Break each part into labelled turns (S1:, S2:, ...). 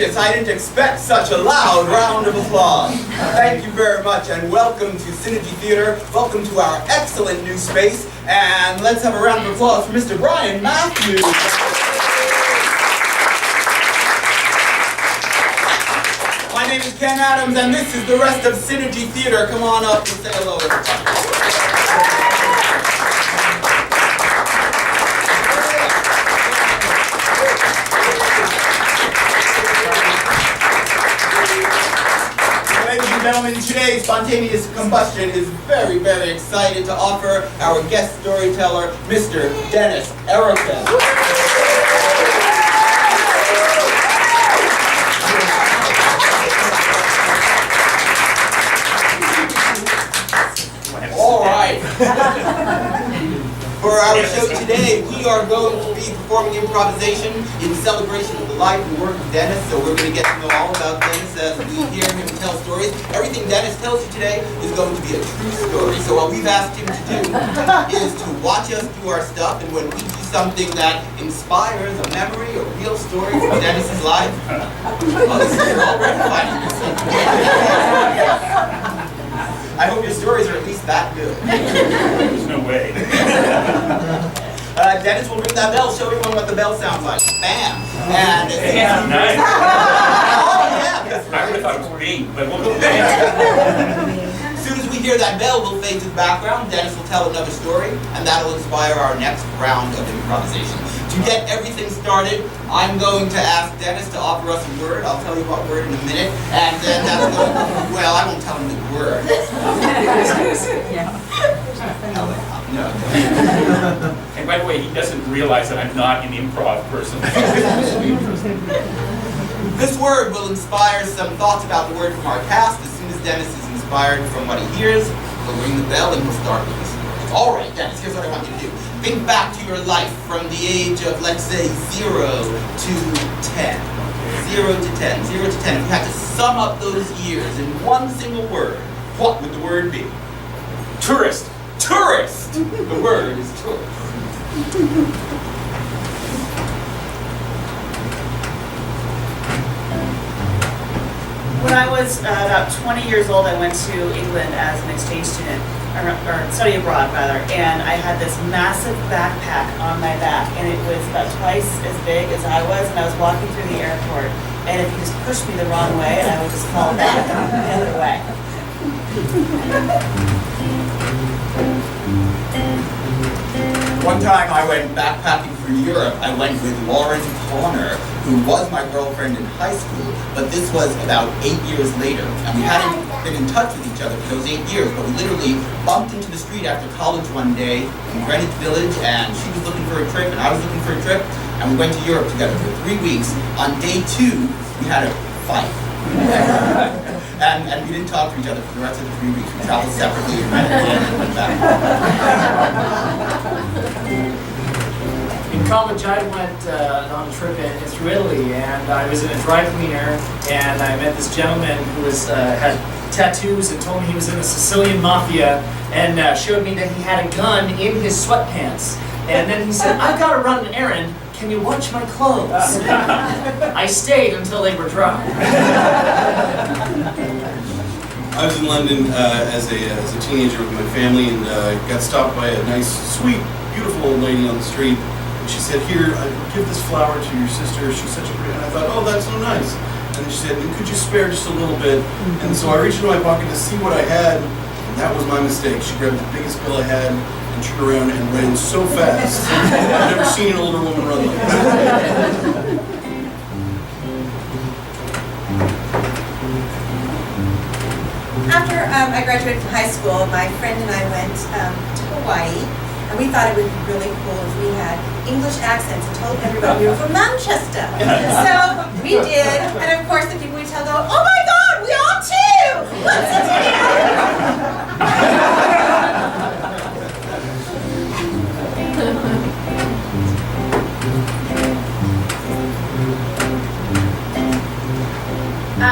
S1: outrageous. I didn't expect such a loud round of applause. Thank you very much, and welcome to Synergy Theater. Welcome to our excellent new space. And let's have a round of applause for Mr. Brian Matthews. My name is Ken Adams, and this is the rest of Synergy Theater. Come on up and say hello, everybody. Ladies and gentlemen, today Spontaneous Combustion is very, very excited to offer our guest storyteller, Mr. Dennis Erokan. All right. For our show today, we are going to be performing improvisation in celebration of the life and work of Dennis. So we're going to get to know all about Dennis as we hear him tell stories. Everything Dennis tells you today is going to be a true story. So what we've asked him to do is to watch us do our stuff, and when we do something that inspires a memory or real story from Dennis's life, well, this is already funny. I hope your stories are at least that good.
S2: There's no way.
S1: Dennis will ring that bell. Show everyone what the bell sounds like. Bam! And
S2: Yeah, nice.
S1: Oh yeah!
S2: I would have thought it was Bing, but we'll go bam.
S1: As soon as we hear that bell, we'll fade to the background. Dennis will tell another story, and that'll inspire our next round of improvisation. To get everything started, I'm going to ask Dennis to offer us a word. I'll tell you what word in a minute, and then that's going to, well, I won't tell him the word. No.
S2: And by the way, he doesn't realize that I'm not an improv person.
S1: This word will inspire some thoughts about the word from our past. As soon as Dennis is inspired from what he hears, he'll ring the bell and we'll start with the story. All right, Dennis, here's what I want you to do. Think back to your life from the age of, let's say, 0 to 10. 0 to 10. 0 to 10. If you had to sum up those years in one single word, what would the word be?
S2: Tourist.
S1: Tourist! The word is tourist.
S3: When I was about 20 years old, I went to England as an exchange student, or study abroad rather, and I had this massive backpack on my back, and it was about twice as big as I was, and I was walking through the airport, and if you just pushed me the wrong way, I would just fall back the other way.
S1: One time I went backpacking through Europe. I went with Lauren Connor, who was my girlfriend in high school, but this was about 8 years later. And we hadn't been in touch with each other for those 8 years, but we literally bumped into the street after college one day in Greenwich Village, and she was looking for a trip, and I was looking for a trip, and we went to Europe together for 3 weeks. On day 2, we had a fight. And we didn't talk to each other for the rest of the 3 weeks. We traveled separately and met again and went back.
S4: In college, I went on a trip through Italy, and I was in a dry cleaner, and I met this gentleman who had tattoos and told me he was in the Sicilian mafia, and showed me that he had a gun in his sweatpants. And then he said, "I've got to run an errand. Can you watch my clothes?" I stayed until they were dry.
S5: I was in London as a teenager with my family, and got stopped by a nice, sweet, beautiful old lady on the street. And she said, "Here, give this flower to your sister. She's such a pretty." And I thought, "Oh, that's so nice." And then she said, "Could you spare just a little bit?" And so I reached into my pocket to see what I had, and that was my mistake. She grabbed the biggest bill I had and turned around and ran so fast. I've never seen an older woman run like that.
S6: After I graduated from high school, my friend and I went to Hawaii, and we thought it would be really cool if we had English accents and told everybody we were from Manchester. So we did, and of course the people we tell go, "Oh my God, we are too! What's it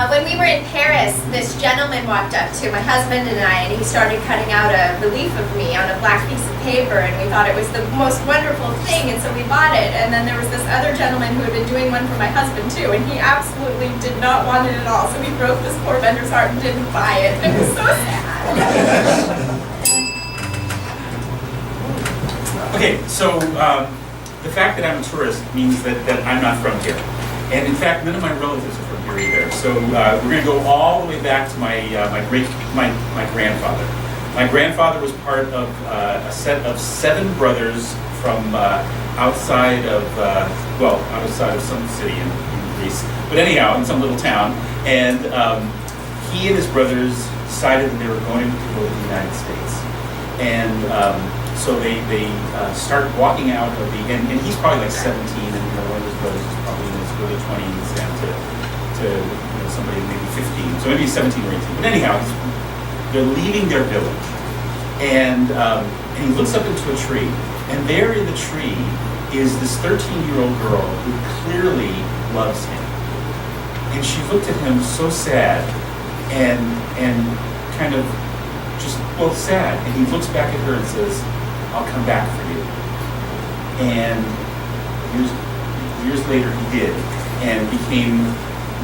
S7: When we were in Paris, Chris, this gentleman walked up to my husband and I, and he started cutting out a relief of me on a black piece of paper, and we thought it was the most wonderful thing, and so we bought it. And then there was this other gentleman who had been doing one for my husband too, and he absolutely did not want it at all. So he broke this poor vendor's heart and didn't buy it. It was so sad.
S2: Okay, so the fact that I'm a tourist means that I'm not from here. And in fact, none of my relatives are from here either. So we're going to go all the way back to my grandfather. My grandfather was part of a set of 7 brothers from outside of some city in Greece. But anyhow, in some little town. And he and his brothers decided that they were going to go to the United States. And so they start walking out of the, and he's probably like 17, and one of his brothers is probably in his early 20s, down to somebody maybe 15, so maybe 17 or 18. But anyhow, they're leaving their village, and he looks up into a tree, and there in the tree is this 13-year-old girl who clearly loves him, and she looked at him so sad, and kind of just, well, sad, and he looks back at her and says, "I'll come back for you." And years later he did, and became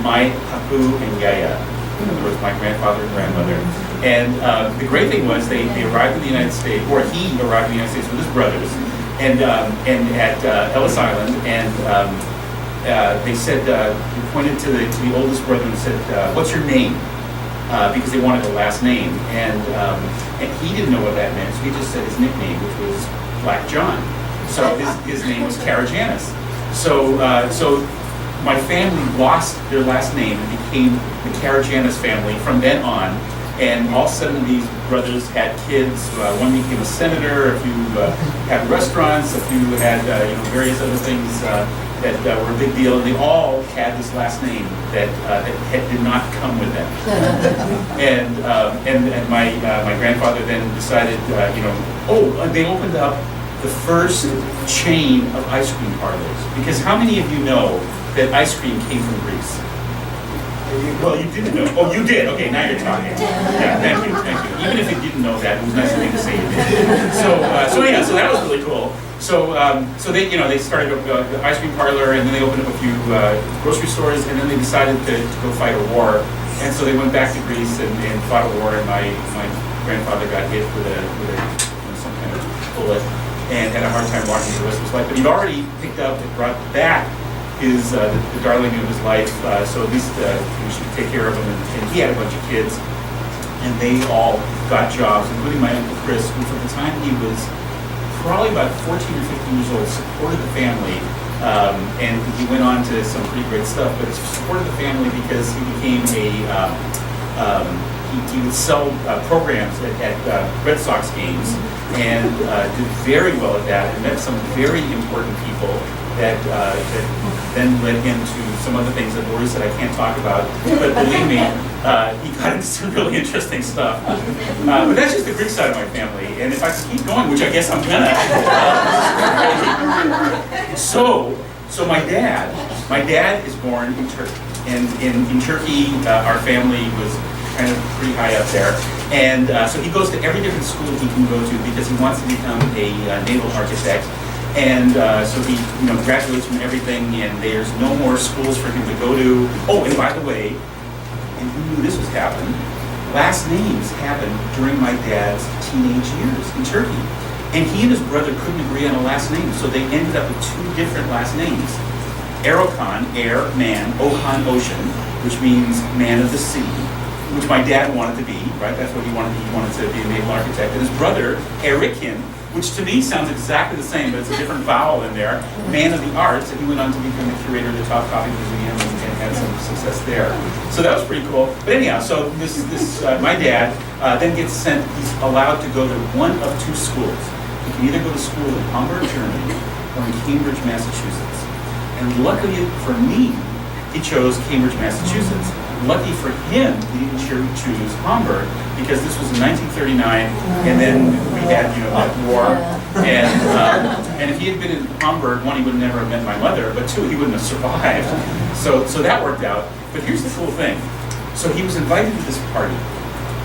S2: my Hapu and Yaya. In other words, my grandfather and grandmother. And the great thing was they arrived in the United States, or he arrived in the United States with his brothers, and at Ellis Island, and they said, he pointed to the oldest brother and said, "What's your name?" Because they wanted a last name, and he didn't know what that meant, so he just said his nickname, which was Black John. So his name was Karajanis. So my family lost their last name and became the Karajanis family from then on, and all 7 of these brothers had kids. One became a senator, a few had restaurants, a few had various other things that were a big deal, and they all had this last name that did not come with them. and my grandfather then decided, they opened up the first chain of ice cream parlors. Because how many of you know that ice cream came from Greece? Well, you didn't know. Oh, you did. Okay, now you're talking. Yeah, thank you. Even if you didn't know that, it was nice of me to say you did. So that was really cool. So they started the ice cream parlor, and then they opened up a few grocery stores, and then they decided to go fight a war. And so they went back to Greece and fought a war, and my grandfather got hit with some kind of bullet and had a hard time walking the rest of his life. But he'd already picked up and brought back the darling of his life, so at least we should take care of him. And he had a bunch of kids, and they all got jobs, including my Uncle Chris, who from the time he was probably about 14 or 15 years old, supported the family, and he went on to some pretty great stuff, but he supported the family because he became he would sell programs at Red Sox games, and did very well at that, and met some very important people that then led him to some other things that Lori said I can't talk about, but believe me, he got into some really interesting stuff. But that's just the Greek side of my family, and if I can keep going, which I guess I'm gonna. So my dad is born in Turkey, and in Turkey, our family was kind of pretty high up there, and so he goes to every different school he can go to because he wants to become a naval architect. And so he, graduates from everything, and there's no more schools for him to go to. Oh, and by the way, and who knew this was happening? Last names happened during my dad's teenage years in Turkey, and he and his brother couldn't agree on a last name, so they ended up with 2 different last names: Erokan, air, man; Okan, ocean, which means man of the sea, which my dad wanted to be. Right, that's what he wanted. He wanted to be a naval architect, and his brother Erokan, which to me sounds exactly the same, but it's a different vowel in there, man of the arts, and he went on to become the curator of the Topkapi Museum and had some success there. So that was pretty cool. But anyhow, so my dad then gets sent, he's allowed to go to one of 2 schools. He can either go to school in Hamburg, Germany, or in Cambridge, Massachusetts. And luckily for me, he chose Cambridge, Massachusetts. Lucky for him, he didn't choose Hamburg, because this was in 1939, and then we had that war, and if he had been in Hamburg, 1, he would never have met my mother, but 2, he wouldn't have survived. So that worked out. But here's the cool thing: So he was invited to this party,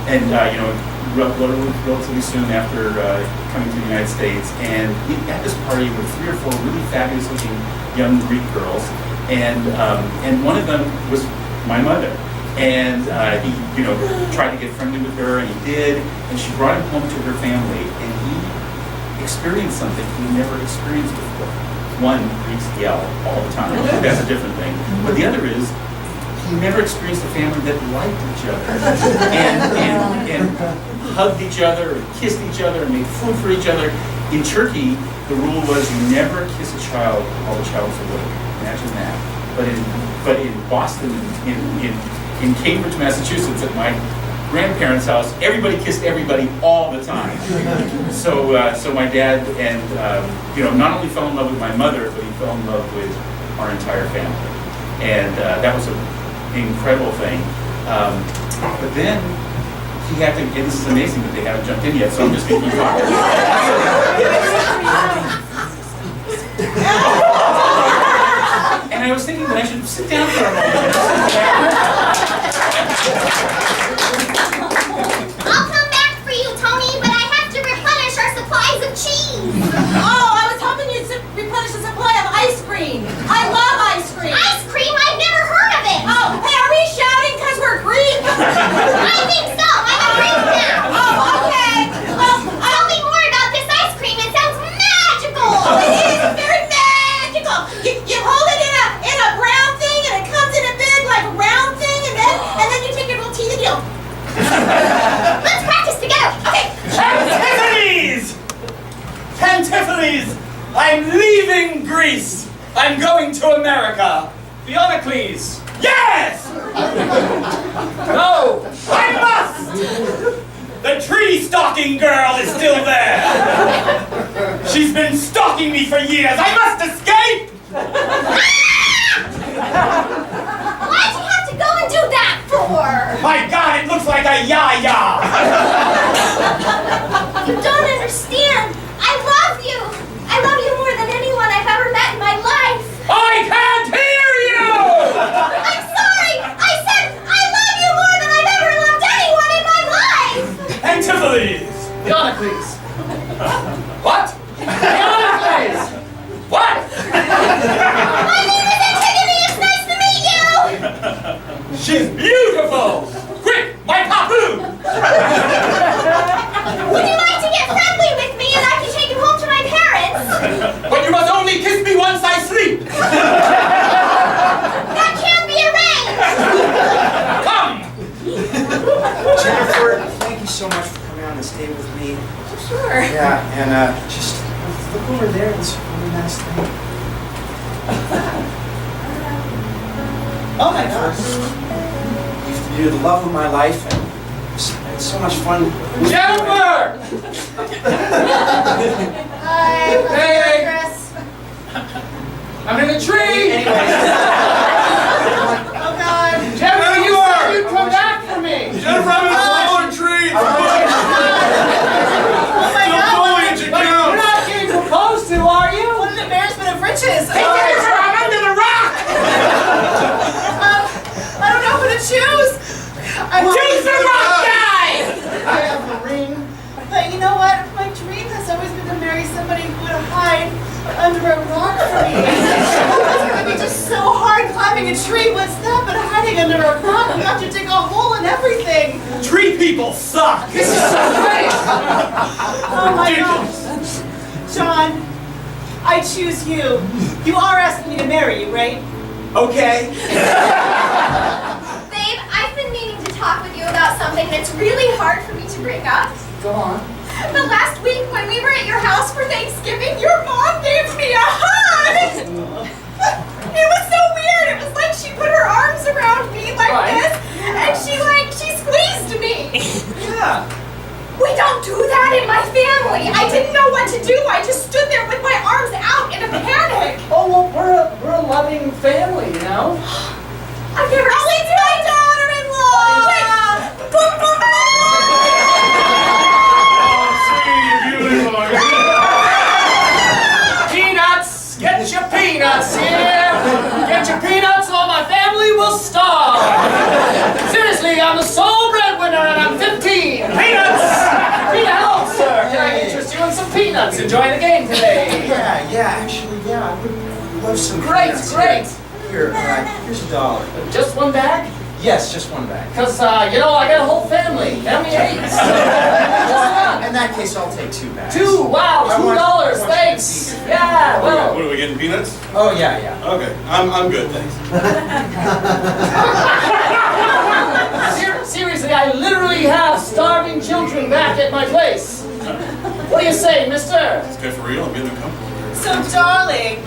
S2: and relatively soon after coming to the United States, and he at this party with 3 or 4 really fabulous-looking young Greek girls, and one of them was my mother. And he, tried to get friendly with her, and he did. And she brought him home to her family, and he experienced something he never experienced before. One, Greeks yell all the time. That's a different thing. But the other is, he never experienced a family that liked each other and hugged each other, and kissed each other, and made food for each other. In Turkey, the rule was you never kiss a child while the child's awake. Imagine that. But in Boston, in Cambridge, Massachusetts, at my grandparents' house, everybody kissed everybody all the time. So my dad and not only fell in love with my mother, but he fell in love with our entire family, and that was an incredible thing. But then he had to, and this is amazing that they haven't jumped in yet, so I'm just going to keep talking. And I was thinking that I should sit down for a moment.
S8: I'll come back for you, Tony, but I have to replenish our supplies of cheese.
S6: Oh, I was hoping you'd replenish the supply of ice cream. I love ice cream.
S8: Ice cream? I've never heard of it.
S6: Oh, hey, are we shouting because we're Greek?
S8: I think so. I'm a Greek now.
S6: Oh, okay. Well,
S8: Tell me more about this ice cream. It sounds magical.
S6: it is very magical. You hold it in a brown thing, and it comes in a big like round thing, and then you take your little teeth and you.
S8: Let's practice together. Okay.
S9: Antiphanes! I'm leaving Greece! I'm going to America!
S4: Theodocles!
S9: Yes!
S4: No!
S9: I must! The tree-stalking girl is still there! She's been stalking me for years! I must escape!
S8: Why'd you have to go and do that for?
S9: My God, it looks like a ya-ya!
S8: You don't understand. I love you. I love you more than anyone I've ever met in my life.
S9: I can't hear you!
S8: I'm sorry. I said I love you more than I've ever loved anyone in my life.
S9: Antiphanes!
S4: Theodocles!
S9: What?
S4: Theodocles!
S9: What?
S8: My name is Antigone. It's nice to meet you.
S9: She's beautiful! Quick, my papoon!
S8: Would you like to get friendly with me and I can take you home to my parents?
S9: But you must only kiss me once I sleep!
S8: That can be arranged.
S9: Come!
S10: Jennifer, thank you so much for coming on this date with me.
S6: Sure.
S10: Yeah, and just look over there, this really nice thing.
S6: Oh my gosh.
S10: You're the love of my life, and it's so much fun.
S9: Jennifer!
S8: Hi.
S9: Hey.
S8: Chris.
S9: I'm in a tree!
S6: Oh God.
S9: Jennifer, you said you'd
S5: come
S9: back for me!
S5: Jennifer, I'm in a fallen tree!
S6: Oh my
S5: Still
S6: God.
S5: foliage it counts!
S9: not getting proposed to, are you?
S6: What an embarrassment of riches.
S9: Hey, Jennifer, I'm under the rock!
S6: I don't know who to choose.
S9: Choose the rock guy!
S6: I have a ring. But you know what? My dream has always been to marry somebody who would hide under a rock for me. It's going to be just so hard climbing a tree. What's that but hiding under a rock? You have to dig a hole and everything.
S9: Tree people suck!
S6: This is so great. Oh my gosh. John, I choose you. You are asking me to marry you, right?
S9: Okay.
S7: Babe, I've been meaning to talk with you about something that's really hard for me to bring up.
S4: Go on.
S7: The last week when we were at your house for Thanksgiving, your mom gave me a hug! It was so weird. It was like she put her arms around me like this, and she squeezed me.
S4: Yeah.
S7: We don't do that in my family. I didn't know what to do. I just stood there with my arms out in a panic.
S4: Oh, well, we're a loving family, you know?
S7: I've never seen my daughter-in-law. Boom, boom,
S4: Peanuts! Get your peanuts here! Get your peanuts or my family will starve! Seriously, Let's enjoy the game today.
S10: Actually, I would love some
S4: Great,
S10: peanuts.
S4: great.
S10: Here, here's $1.
S4: Just one bag?
S10: Yes, just one bag.
S4: Because, I got a whole family. Family 8. Just one.
S10: In that case, I'll take 2 bags.
S4: 2, wow,
S10: I want-
S4: $2,
S10: I want you to
S4: thanks.
S10: see it.
S4: Yeah, well.
S5: What are we getting, peanuts?
S10: Oh, yeah.
S5: Okay, I'm good, thanks.
S4: Seriously, I literally have starving children back at my place. What do you say, mister?
S5: This guy for real? I'm getting uncomfortable.
S3: So, darling,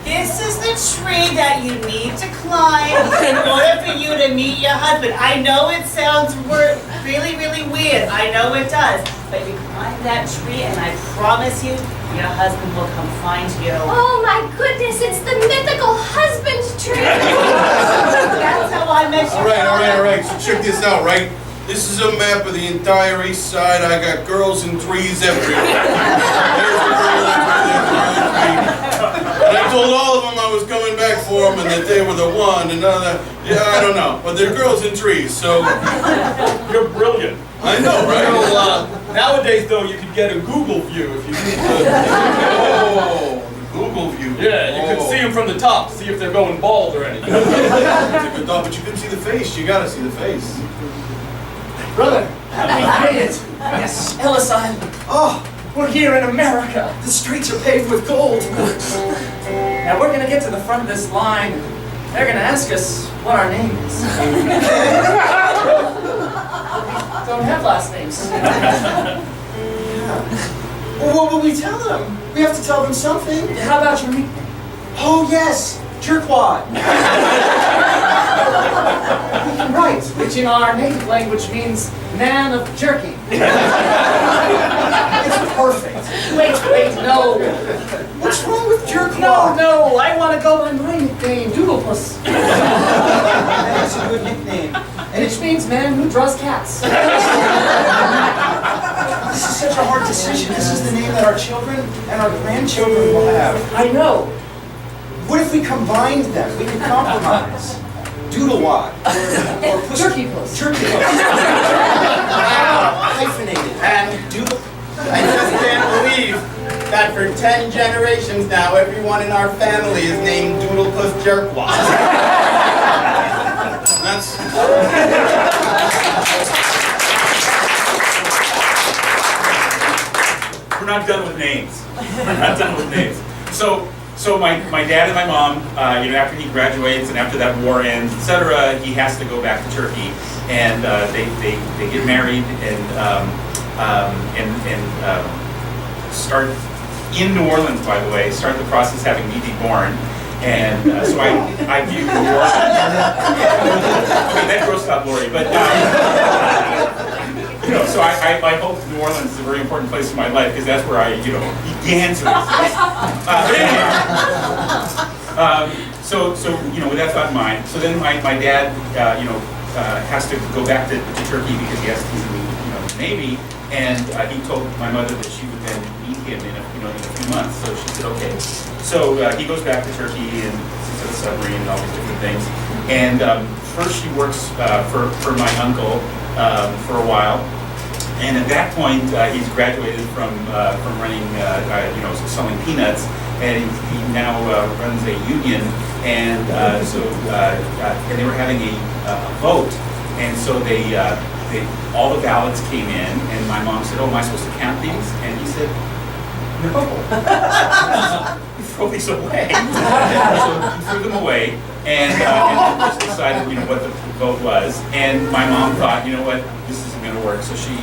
S3: this is the tree that you need to climb in order for you to meet your husband. I know it sounds really, really weird. I know it does. But you climb that tree, and I promise you, your husband will come find you.
S8: Oh my goodness, it's the mythical husband tree.
S3: That's how I met you.
S5: All right. So check this out, right? This is a map of the entire east side. I got girls and trees everywhere. There's a girl and tree. And I told all of them I was coming back for them and that they were the one and none of that. Yeah, I don't know. But they're girls and trees, so.
S9: You're brilliant.
S5: I know, right?
S9: Nowadays, though, you could get a Google view if you need to.
S5: Oh, the Google view.
S9: Yeah, you can see them from the top to see if they're going bald or anything.
S5: That's a good thought, but you couldn't see the face. You gotta see the face.
S4: Brother, I made it. Yes, Ellis Island.
S10: Oh,
S4: We're here in America.
S10: the streets are paved with gold.
S4: Now we're gonna get to the front of this line. They're gonna ask us what our name is. Don't have last names.
S10: Well, what will we tell them? We have to tell them something.
S4: How about your nickname?
S10: Oh, yes, Jerkwad.
S4: Right, which in our native language means man of jerky.
S10: It's perfect.
S4: Wait, no.
S10: What's wrong with Jerkwad?
S4: No, I want to go by my nickname, Doodlepus.
S10: That's a good nickname. And
S4: Which means man who draws cats.
S10: this is such a hard decision. This is the name that our children and our grandchildren will have.
S4: I know.
S10: What if we combined them? We could compromise. Doodlewad. Or
S4: Jerky Puss.
S10: Jerky Puss. Hyphenated.
S1: And I just can't believe that for 10 generations now, everyone in our family is named Doodlepus Jerkwad.
S5: That's.
S2: We're not done with names. We're not done with names. So my dad and my mom, after he graduates and after that war ends, etc., he has to go back to Turkey, and they get married and start in New Orleans. By the way, start the process of having me be born. And so I view New Orleans. Okay, that grossed out Lori, but so I hope New Orleans is a very important place in my life because that's where I began to exist. So with that thought in mind, so then my dad has to go back to Turkey because he's in the Navy, and he told my mother that she would then meet him in a few months. So she said okay. So he goes back to Turkey and sits at a submarine and all these different things. And first she works for my uncle for a while. And at that point, he's graduated from running, selling peanuts, and he now runs a union. And and they were having a vote, and so they all the ballots came in, and my mom said, "Oh, am I supposed to count these?" And he said, "No." You throw these away. So he threw them away, and just decided, what the vote was. And my mom thought, you know what, this isn't going to work. So she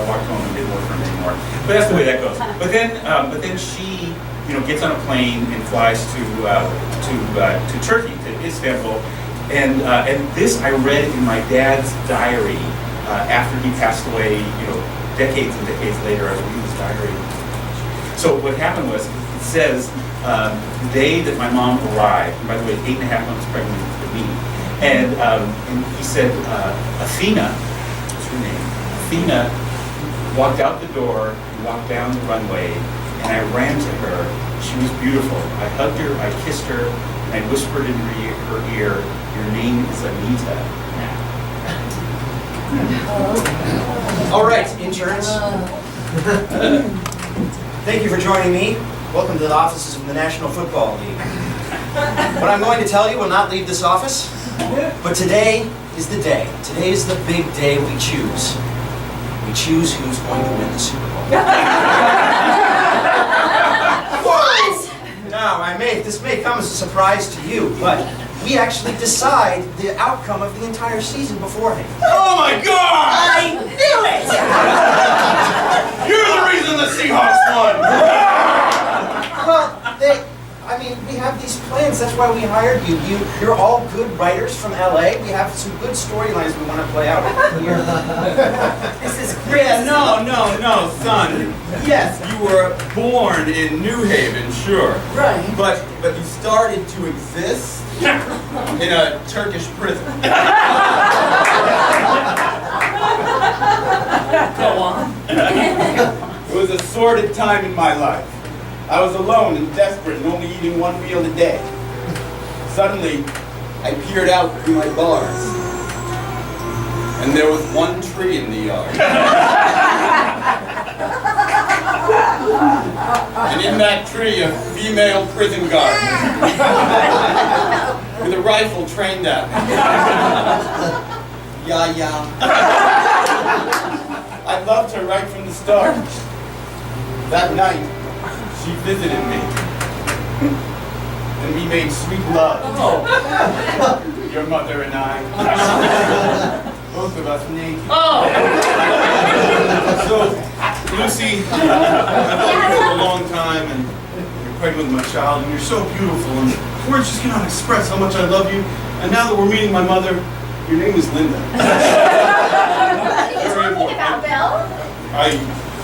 S2: walked home and didn't work for him anymore. But that's the way that goes. But then she, gets on a plane and flies to Turkey, to Istanbul. And this I read in my dad's diary after he passed away. Decades and decades later, I was reading his diary. So what happened was, it says, the day that my mom arrived, and by the way, 8.5 months pregnant with me, and he said, Athena, what's her name? Athena walked out the door, and walked down the runway, and I ran to her. She was beautiful. I hugged her, I kissed her, and I whispered in her ear, your name is Anita.
S10: All right, insurance. Thank you for joining me. Welcome to the offices of the National Football League. What I'm going to tell you will not leave this office, but today is the day. Today is the big day we choose. We choose who's going to win the Super Bowl.
S8: What?
S10: Now, this may come as a surprise to you, but we actually decide the outcome of the entire season beforehand.
S5: Oh my God!
S3: I knew it!
S5: You're the reason the Seahawks won!
S10: Well, we have these plans. That's why we hired you. You're all good writers from LA. We have some good storylines we want to play out here.
S3: This is great.
S9: Yeah, no, son. Yes, you were born in New Haven, sure.
S3: Right.
S1: But you started to exist in a Turkish prison.
S3: Go on.
S1: It was a sordid time in my life. I was alone and desperate and only eating one meal a day. Suddenly, I peered out through my bars, and there was one tree in the yard. And in that tree, a female prison guard with a rifle trained at me. Yeah. I loved her right from the start. That night, she visited me, and we made sweet love. Your mother and I. Both of us naked.
S5: So, Lucy, I've known you for a long time, and you're pregnant with my child, and you're so beautiful, and words just cannot express how much I love you. And now that we're meeting my mother, your name is Linda.
S8: What are you talking about, Bill?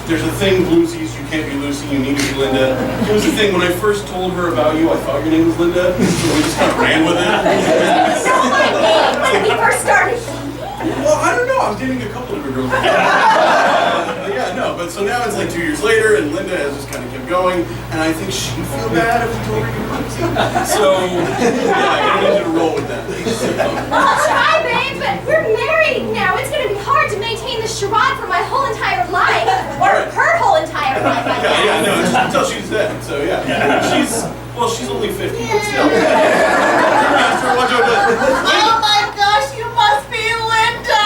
S5: There's a thing, Lucy's, you can't be Lucy, you need to be Linda. It was a thing, when I first told her about you, I thought your name was Linda, so we just kind of ran with it.
S8: No, my name when we first started.
S5: Well, I don't know, I was dating a couple of her girls. But so now it's like 2 years later, and Linda has just kind of kept going, and I think she'd feel bad if we told her you're Lucy. So, yeah, I need you to roll with that.
S8: I'll try, babe, but we're married now. It's going to be hard to maintain this charade for my whole entire life. Or her whole entire life, I guess.
S5: Yeah, no, just until she's dead, so yeah. She's only 50, but still.
S3: Oh my gosh, you must be Linda!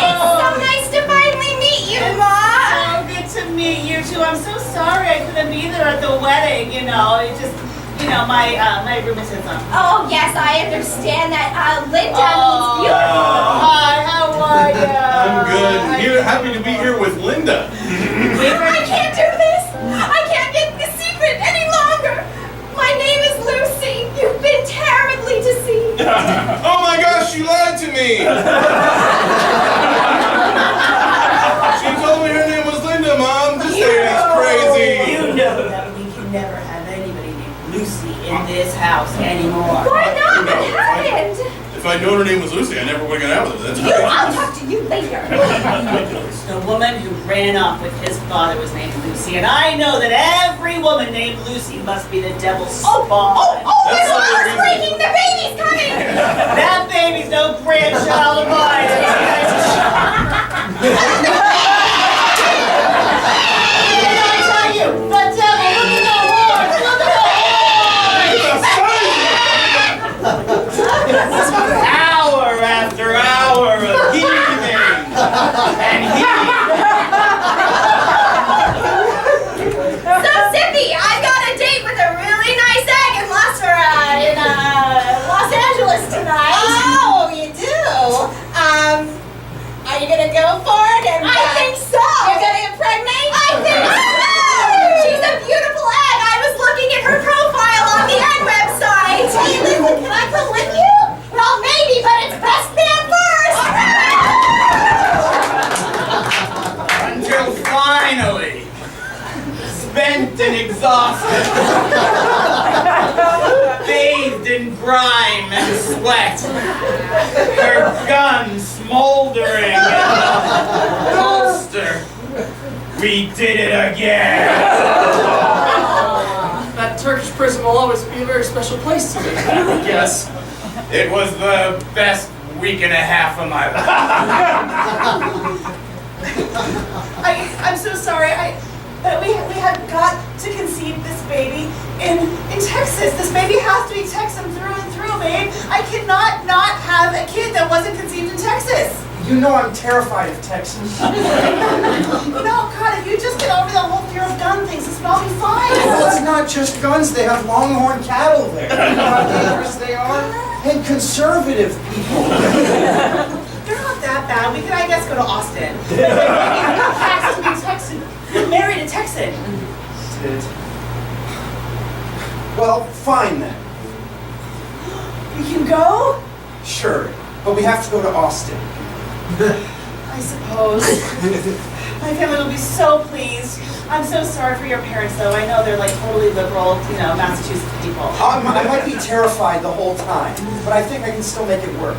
S8: It's so nice to finally meet you, Ma.
S3: So good to meet you too. I'm so sorry I couldn't be there at the wedding, It just, my rheumatism.
S8: Oh, yes, I understand that. Linda means beautiful.
S3: Hi, how are you?
S5: I'm good. Here, happy to be here with Linda.
S8: I can't do this. I can't get the secret any longer. My name is Lucy. You've been terribly deceived.
S5: Oh my gosh, you lied to me! She told me her name was Linda, Mom. This lady's crazy.
S3: You know that we can never have anybody named Lucy in this house anymore.
S8: Why not? What happened?
S5: If I'd known her name was Lucy, I never would have got out with her. That's
S8: I'll
S5: crazy.
S8: talk to you later.
S3: The woman who ran off with his father was named Lucy, and I know that every woman named Lucy must be the devil's spawn.
S8: It's Lars breaking! The baby's coming!
S3: That baby's no grandchild of mine. I tell you, the devil, look at the horse, hour after hour of heaving and heaving.
S8: So, Cindy, I've got a date with a really nice egg in Los Angeles tonight.
S6: Oh, you do? Are you gonna go for it?
S8: I think so.
S6: You're gonna get pregnant?
S8: I think so. She's a beautiful egg. I was looking at her profile on the egg website.
S6: Hey, listen, can I come with you?
S8: Well, maybe, but it's best man first.
S1: Until finally, spent and exhausted, bathed in grime and sweat, her gun smoldering in the holster, we did it again.
S4: That Turkish prison will always be a very special place to me, I guess.
S1: It was the best week and a half of my life.
S3: I'm so sorry. to conceive this baby in Texas. This baby has to be Texan through and through, babe. I cannot not have a kid that wasn't conceived in Texas.
S10: You know I'm terrified of Texas.
S3: You know, God, if you just get over the whole fear of gun things, this will all be fine.
S10: Well, it's not just guns, they have longhorn cattle there. You know how dangerous they are? And conservative people.
S3: You're not that bad. We could, I guess, go to Austin. Has to be Texan. You're married a Texan.
S10: Well, fine then.
S3: We can go?
S10: Sure, but we have to go to Austin.
S3: I suppose. My family will be so pleased. I'm so sorry for your parents, though. I know they're like totally liberal, you know, Massachusetts people.
S10: I might be terrified the whole time, but I think I can still make it work.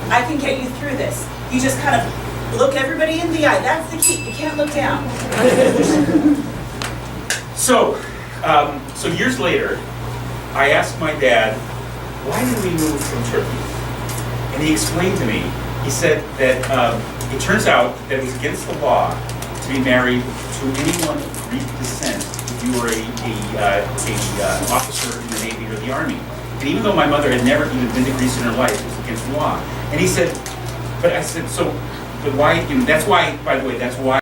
S3: I can get you through this. You just kind of look everybody in the eye. That's the key. You can't look down.
S2: So years later, I asked my dad, why did we move from Turkey? And he explained to me, he said that it turns out that it was against the law to be married to anyone of Greek descent if you were a officer in the Navy or the Army. And even though my mother had never even been to Greece in her life, it was against the law. And he said, but I said, so, but why, that's why, by the way, that's why